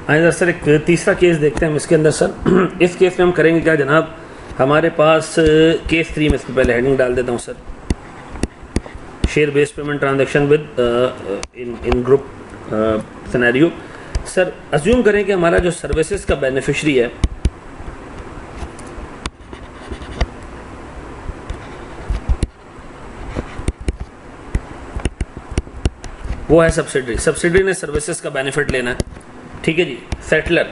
आइए सर एक तीसरा केस देखते हैं हम इसके अंदर सर। इस केस में हम करेंगे क्या जनाब, हमारे पास केस 3 में इसको पहले हेडिंग डाल देता हूँ sir, share based payment transaction with in group scenario. Sir assume करें कि हमारा जो सर्विसेज का बेनिफिशरी है वो है सब्सिडरी। सब्सिडरी ने सर्विसेज का बेनिफिट लेना है, ठीक है जी। सेटलर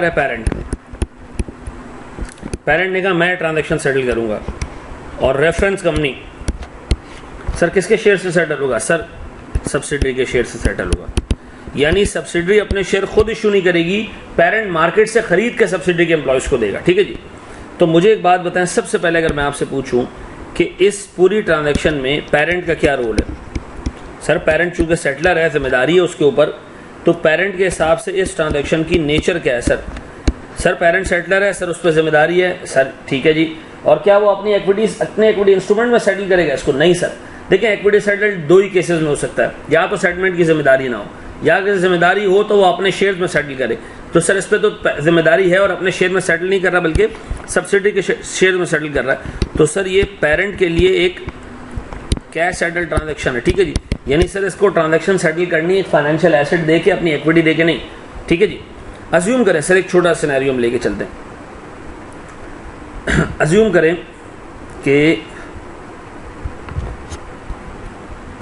है पेरेंट। पेरेंट ने कहा मैं ट्रांजैक्शन सेटल करूंगा, और रेफरेंस कंपनी सर किसके शेयर से सेटल होगा? सर सब्सिडरी के शेयर से सेटल होगा। यानी सब्सिडरी अपने शेयर खुद इशू नहीं करेगी, पेरेंट मार्केट से खरीद के सब्सिडरी के एम्प्लॉयज को देगा, ठीक है जी। तो मुझे एक बात बताएं, सबसे पहले अगर मैं आपसे पूछूं कि इस पूरी ट्रांजैक्शन में पेरेंट का क्या रोल है? सर पेरेंट चूंकि सेटलर है, जिम्मेदारी है उसके ऊपर, तो पेरेंट के हिसाब से इस ट्रांजैक्शन की नेचर क्या है? सर पेरेंट सेटलर है सर, उस पर जिम्मेदारी है सर, ठीक है जी। और क्या वो अपनी इक्विटी इंस्ट्रूमेंट में सेटल करेगा इसको? नहीं सर। देखिए इक्विटी सेटल दो ही केसेस में हो सकता है, या तो सेटलमेंट की जिम्मेदारी ना हो, या अगर जिम्मेदारी हो तो वो अपने शेयर में सेटल करे। तो सर इस पर तो जिम्मेदारी है और अपने शेयर में सेटल नहीं कर रहा बल्कि सब्सिडी के शेयर में सेटल कर रहा है। तो सर ये पेरेंट के लिए एक कैश सेटल ट्रांजैक्शन है, ठीक है जी। यानी सर इसको ट्रांजैक्शन सेटल करनी है फाइनेंशियल एसेट दे के, अपनी इक्विटी दे के नहीं, ठीक है जी। अज्यूम करें सर, एक छोटा सिनेरियो हम लेके चलते हैं। अज्यूम करें कि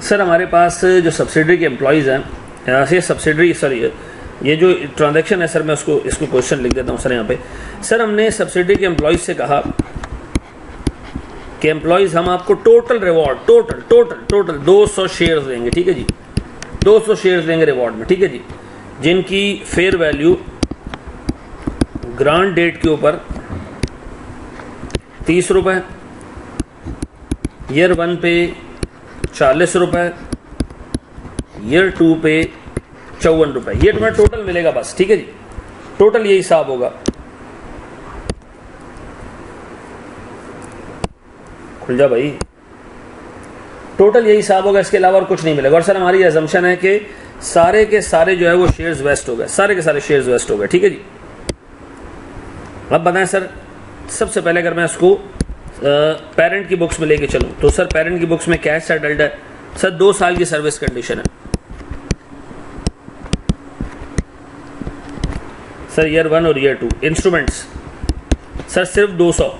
सर हमारे पास जो सब्सिडरी के एम्प्लॉयज़ हैं, ये सब्सिडरी सॉरी ये जो ट्रांजैक्शन है सर, मैं इसको क्वेश्चन लिख देता हूँ सर यहाँ पे। सर हमने सब्सिडरी के एम्प्लॉयज़ से कहा कि एम्प्लॉयज़ हम आपको टोटल रिवॉर्ड टोटल 200 शेयर्स देंगे, ठीक है जी। 200 शेयर्स देंगे रिवॉर्ड में, ठीक है जी, जिनकी फेयर वैल्यू ग्रांट डेट के ऊपर 30 रुपये, ईयर 1 पे 40 रुपये, ईयर 2 पे 54 रुपये। ये तुम्हें टोटल मिलेगा बस, ठीक है जी। टोटल ये हिसाब होगा। खुल जा भाई, टोटल यही हिसाब होगा, इसके अलावा और कुछ नहीं मिलेगा। और सर हमारी अजम्पशन है कि सारे के सारे जो है वो शेयर्स वेस्ट हो गए, सारे के सारे शेयर्स वेस्ट हो गए, ठीक है जी। अब बताएं सर, सबसे पहले अगर मैं इसको पेरेंट की बुक्स में लेके चलूं तो सर पेरेंट की बुक्स में कैश सेटल्ड है सर, 2 साल की सर्विस कंडीशन है सर, ईयर 1 और ईयर 2। इंस्ट्रूमेंट्स सर सिर्फ 200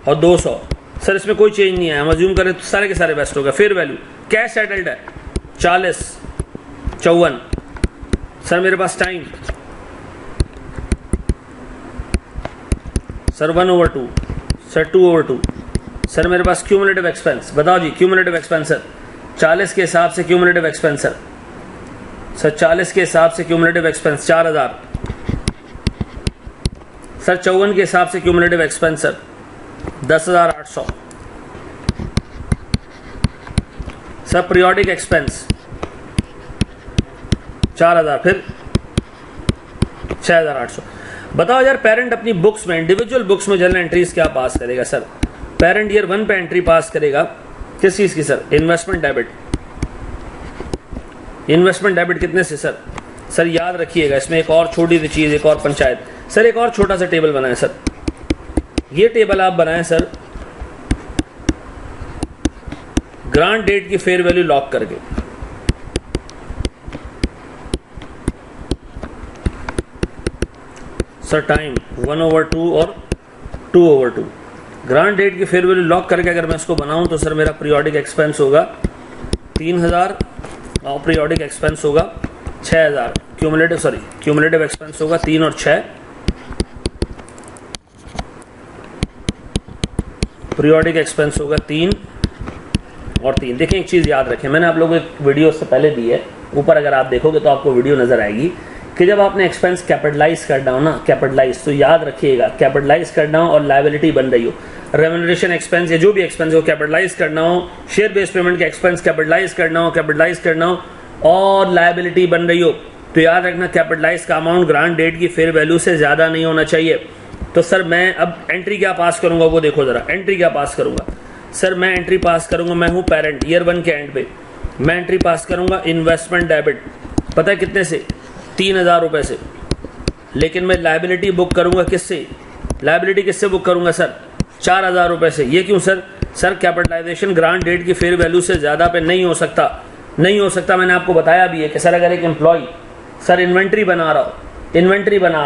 और 200 सर, इसमें कोई चेंज नहीं है। हम अज्यूम करें तो सारे के सारे वेस्ट हो गए। फेयर वैल्यू कैश सेटल्ड है 40 54 सर, मेरे पास टाइम सर 1/2 सर 2/2 सर, मेरे पास क्यूमुलेटिव एक्सपेंस, बताओ जी क्यूमुलेटिव एक्सपेंस सर 40 के हिसाब से क्यूमुलेटिव एक्सपेंस सर 40 के हिसाब से क्यूमुलेटिव एक्सपेंस 4000 सर, 54 के हिसाब से cumulative expense sir 10,800 sir, periodic expense 4000, फिर 6,800। बताओ यार पेरेंट अपनी बुक्स में, इंडिविजुअल बुक्स में जर्नल एंट्रीज क्या पास करेगा? सर पेरेंट ईयर 1 पे एंट्री पास करेगा किस चीज की? Sir investment debit. Investment debit कितने से सर याद रखिएगा, इसमें एक और छोटी सी चीज, एक और पंचायत सर, एक और छोटा सा टेबल बनाएं सर। ये टेबल आप बनाएं सर ग्रांट डेट की फेयर वैल्यू लॉक करके। सर टाइम 1/2 और 2/2। ग्रांट डेट की फेयर वैल्यू लॉक करके अगर मैं इसको बनाऊं तो सर मेरा पीरियोडिक एक्सपेंस होगा 3000 और पीरियोडिक एक्सपेंस होगा 6000। क्यूमुलेटिव एक्सपेंस होगा 3 और 6, पीरियोडिक एक्सपेंस होगा 3 और 3। देखें एक चीज़ याद रखें, मैंने आप लोगों को एक वीडियो से पहले दी है, ऊपर अगर आप देखोगे तो आपको वीडियो नजर आएगी कि जब आपने एक्सपेंस कैपिटलाइज करना हो ना, कैपिटलाइज, तो याद रखिएगा कैपिटलाइज करना हो और लायबिलिटी बन रही हो, रेम्यूनरेशन एक्सपेंस या जो भी एक्सपेंस हो कैपिटलाइज करना हो, शेयर बेस्ड पेमेंट का एक्सपेंस कैपिटलाइज करना हो और लायबिलिटी बन रही हो, तो याद रखना कैपिटलाइज का अमाउंट ग्रांट डेट की फेयर वैल्यू से ज्यादा नहीं होना चाहिए। तो सर मैं अब एंट्री क्या पास करूंगा वो देखो जरा, एंट्री क्या पास करूंगा? सर मैं एंट्री पास करूंगा, मैं हूं पेरेंट, ईयर 1 के एंड पे मैं एंट्री पास करूंगा इन्वेस्टमेंट डेबिट पता है कितने से? 3,000 रुपये से। लेकिन मैं लायबिलिटी बुक करूंगा किससे? लायबिलिटी किससे बुक करूंगा सर? 4,000 रुपये से। ये क्यों sir? Sir capitalisation grant date की फेयर वैल्यू से ज़्यादा पे नहीं हो सकता, नहीं हो सकता। मैंने आपको बताया भी है कि सर अगर एक एम्प्लॉय सर इन्वेंट्री बना रहा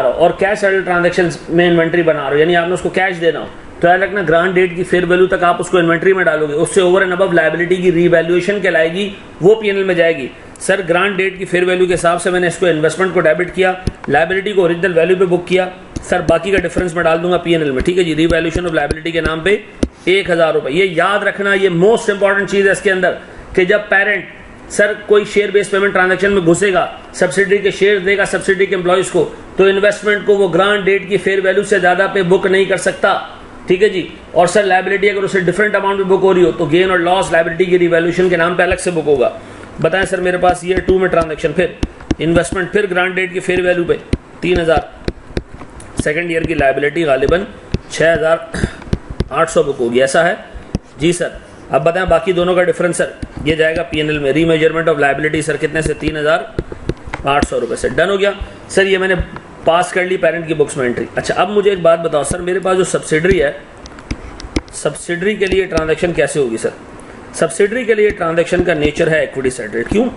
हो और कैश सेटल ट्रांजेक्शन में इन्वेंट्री बना रहा हो, यानी आपने उसको कैश देना हो, तो याद रखना ग्रांट डेट की फेयर वैल्यू तक आप उसको इन्वेंट्री में डालोगे, उससे ओवर एंड अबव लायबिलिटी की रीवैल्यूएशन कहलाएगी, वो पीएनएल में जाएगी। सर ग्रांट डेट की फेयर वैल्यू के हिसाब से मैंने इसको इन्वेस्टमेंट को डेबिट किया, लायबिलिटी को ओरिजिनल वैल्यू पे बुक किया, सर बाकी का डिफरेंस में डाल दूंगा पीएनएल में। ठीक है जी, रीवैल्यूएशन ऑफ लायबिलिटी के नाम पे 1,000 रुपए। ये याद रखना, ये मोस्ट इंपॉर्टेंट चीज है इसके अंदर कि जब पेरेंट सर कोई शेयर बेस्ड पेमेंट ट्रांजैक्शन में घुसेगा, सब्सिडी के शेयर देगा सब्सिडी के एम्प्लॉइज को, तो इन्वेस्टमेंट को वो ग्रांट डेट की फेयर वैल्यू से ज्यादा पे बुक नहीं कर सकता। ठीक है जी। और सर लायबिलिटी अगर उसे डिफरेंट अमाउंट में बुक हो रही हो तो गेन और लॉस लायबिलिटी की रिवैल्यूएशन के नाम पे अलग से बुक होगा। बताएं सर मेरे पास ईयर 2 में ट्रांजैक्शन, फिर इन्वेस्टमेंट, फिर ग्रांट डेट की फेयर वैल्यू पे 3,000, सेकंड ईयर की लायबिलिटी गालिबन 6,800 बुक होगी, ऐसा है जी सर। अब बताएं बाकी दोनों का डिफरेंस सर, ये जाएगा पीएनएल में। रीमेजरमेंट ऑफ लायबिलिटी सर कितने से? 3,800 रुपए से। डन हो गया सर, ये मैंने पास कर ली पेरेंट की बुक्स में एंट्री। अच्छा अब मुझे एक बात बताओ सर, मेरे पास जो सब्सिडरी है, सब्सिडरी के लिए ट्रांजैक्शन कैसे होगी सर? सब्सिडरी के लिए ट्रांजैक्शन का नेचर है इक्विटी सेटलमेंट। क्यों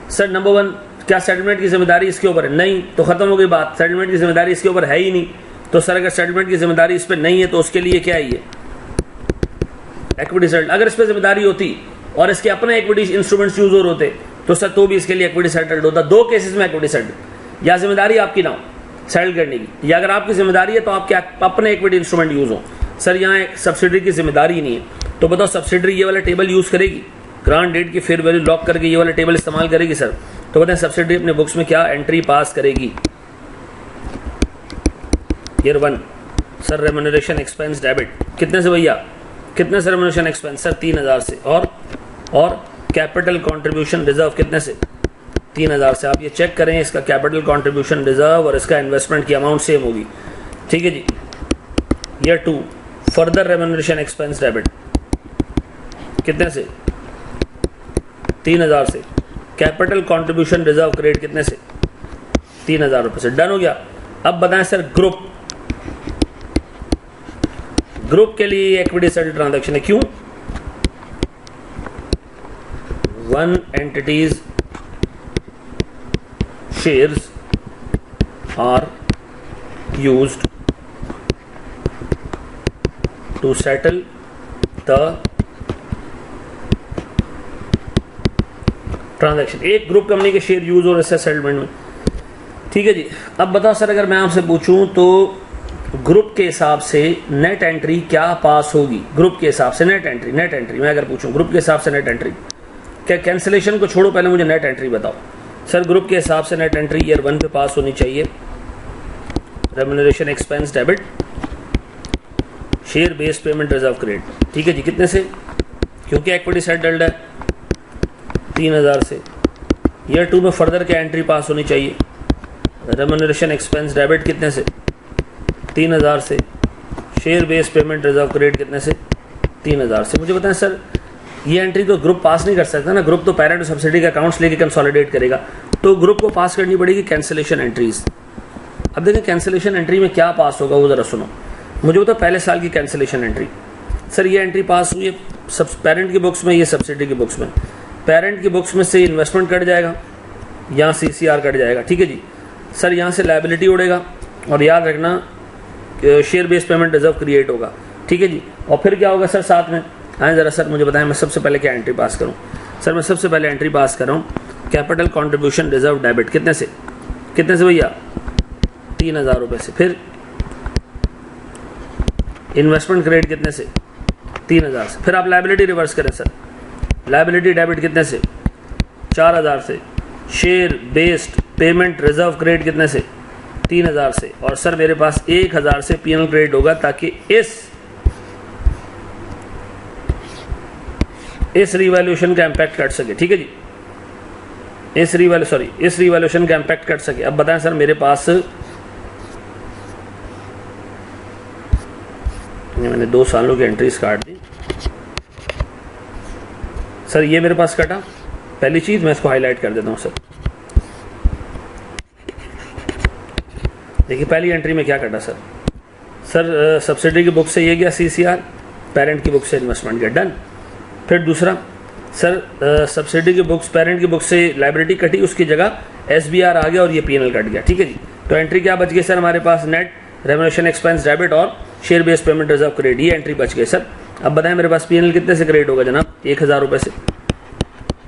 सर? नंबर 1, क्या सेटलमेंट की जिम्मेदारी इसके ऊपर है? नहीं, तो खत्म हो गई बात, सेटलमेंट की जिम्मेदारी इसके ऊपर है ही नहीं। तो सर अगर सेटलमेंट की जिम्मेदारी इस पर नहीं है तो उसके लिए क्या है ये इक्विटी सेटल। अगर इस पर जिम्मेदारी होती और इसके अपने इक्विटी इंस्ट्रूमेंट्स यूज हो रहे होते तो सर तो भी इसके लिए इक्विटी सेटल्ड होता। दो केसेस में इक्विटी सेटल, या जिम्मेदारी आपकी ना हो सेटल करने की, या अगर आपकी जिम्मेदारी है तो आपके अपने इक्विटी इंस्ट्रूमेंट यूज हो। सर यहाँ सब्सिडरी की जिम्मेदारी ही नहीं है, तो बताओ सब्सिडरी ये वाला टेबल यूज करेगी, ग्रांट डेट की फेयर वैल्यू लॉक करके ये वाला टेबल इस्तेमाल करेगी सर? तो बताएं सब्सिडरी अपने बुक्स में क्या एंट्री पास करेगी? Year 1 sir remuneration expense debit कितने से भैया? कितने से रेम्यूनरेशन एक्सपेंस सर? 3,000 से। और कैपिटल कंट्रीब्यूशन रिजर्व कितने से? 3,000 से। आप ये चेक करें, इसका कैपिटल कंट्रीब्यूशन रिजर्व और इसका इन्वेस्टमेंट की अमाउंट सेम होगी। ठीक है जी। Year 2 further remuneration expense debit कितने से? 3,000 से। कैपिटल कंट्रीब्यूशन रिजर्व क्रेडिट कितने से? 3,000 रुपए से। डन हो गया। अब बताएं सर ग्रुप के लिए इक्विटी सेटल ट्रांजैक्शन है। क्यों? 1 entity's shares are used to settle the transaction. एक ग्रुप कंपनी के शेयर यूज हो रहे हैं सेटलमेंट में। ठीक है जी। अब बताओ सर अगर मैं आपसे पूछूं तो ग्रुप के हिसाब से नेट एंट्री क्या पास होगी? ग्रुप के हिसाब से नेट एंट्री मैं अगर पूछूं ग्रुप के हिसाब से नेट एंट्री, क्या कैंसिलेशन को छोड़ो, पहले मुझे नेट एंट्री बताओ सर। ग्रुप के हिसाब से नेट एंट्री ईयर 1 पे पास होनी चाहिए। Remuneration expense debit, share based payment reserve credit. ठीक है जी। कितने से? क्योंकि इक्विटी सेटल्ड है 3,000 से। ईयर 2 में फर्दर क्या एंट्री पास होनी चाहिए? रेम्यूनरेशन एक्सपेंस डेबिट कितने से? 3,000 से। Share based payment reserve credit कितने से? 3,000 से। मुझे बताएं सर ये एंट्री तो ग्रुप पास नहीं कर सकता ना, ग्रुप तो पेरेंट और सब्सिडी के अकाउंट्स लेके कंसोलिडेट करेगा, तो ग्रुप को पास करनी पड़ेगी कैंसिलेशन एंट्रीज। अब देखें कैंसिलेशन एंट्री में क्या पास होगा वो जरा सुनो। मुझे बताओ पहले साल की कैंसिलेशन एंट्री। सर ये एंट्री पास हुई है पेरेंट की बुक्स में, ये सब्सिडी की बुक्स में। पेरेंट की बुक्स में से इन्वेस्टमेंट कट जाएगा, यहाँ CCR कट जाएगा। ठीक है जी सर। यहाँ से लायबिलिटी उड़ेगा और याद रखना share based payment reserve create होगा। ठीक है जी। और फिर क्या होगा सर साथ में? हाँ जरा सर मुझे बताएं मैं सबसे पहले क्या एंट्री पास करूं? सर मैं सबसे पहले एंट्री पास कर रहा हूं कैपिटल कंट्रीब्यूशन रिजर्व डेबिट कितने से? कितने से भैया? 3,000 रुपए से। फिर इन्वेस्टमेंट क्रेडिट कितने से? 3,000 से। फिर आप लायबिलिटी रिवर्स करें सर। लायबिलिटी डेबिट कितने से? 4,000 से। Share based payment reserve credit कितने से? 3,000 से। और सर मेरे पास 1,000 से पीएनएल क्रेडिट होगा ताकि इस रिवैल्यूएशन का इम्पैक्ट कट सके। ठीक है जी। इस रिवैल्यूएशन का इम्पैक्ट कट सके। अब बताएं सर मेरे पास मैंने 2 सालों की एंट्रीज काट दी सर। ये मेरे पास कटा पहली चीज मैं इसको हाईलाइट कर देता हूं सर। देखिए पहली एंट्री में क्या कटा सर, सर सब्सिडी की बुक से ये गया सीसीआर, पेरेंट की बुक से इन्वेस्टमेंट गया, डन। फिर दूसरा सर सब्सिडी की बुक्स, पेरेंट की बुक से लाइबिलिटी कटी, उसकी जगह एसबीआर आ गया और ये पीएनएल कट गया, ठीक है जी। तो एंट्री क्या बच गई सर हमारे पास, नेट रेम्युनरेशन एक्सपेंस डेबिट और share based payment reserve credit, ये एंट्री बच गई सर। अब बताएं मेरे पास पीएनएल कितने से क्रेडिट होगा जनाब, 1000 रुपए से।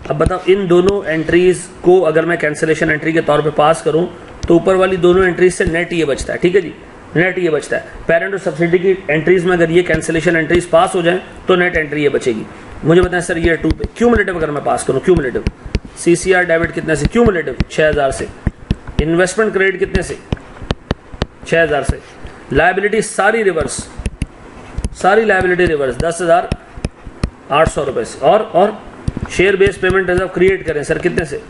अब बताओ इन दोनों एंट्रीज को अगर मैं कैंसिलेशन एंट्री के तौर पे पास करूं तो ऊपर वाली दोनों एंट्रीज से नेट ये बचता है, ठीक है जी, नेट ये बचता है। पेरेंट और सब्सिडी की एंट्रीज में अगर ये कैंसिलेशन एंट्रीज पास हो जाए तो नेट एंट्री ये बचेगी। मुझे बताएं सर ईयर 2 पे क्यूमुलेटिव अगर मैं पास करूं, क्यूमुलेटिव सीसीआर डेबिट कितने से, क्यूमुलेटिव 6000 से, इन्वेस्टमेंट क्रेडिट कितने से, 6000 से, लायबिलिटी सारी रिवर्स, सारी लायबिलिटी रिवर्स 10,800 रुपए से, और share based payment reserve create करें सर कितने से,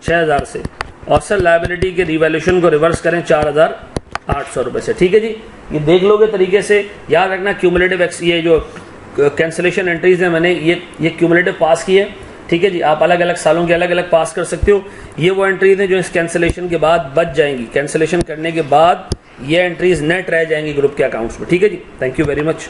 6000 से, और सर लायबिलिटी के रिवैल्यूएशन को रिवर्स करें 4800 रुपए से, ठीक है जी। ये देख लोगे तरीके से, याद रखना क्यूमुलेटिव ये जो कैंसिलेशन एंट्रीज है मैंने ये क्यूमुलेटिव पास की है, ठीक है जी। आप अलग अलग सालों के अलग अलग पास कर सकते हो। ये वो एंट्रीज हैं जो इस कैंसिलेशन के बाद बच जाएंगी, कैंसिलेशन करने के बाद ये एंट्रीज नेट रह जाएंगी ग्रुप के अकाउंट्स में, ठीक है जी। Thank you very much.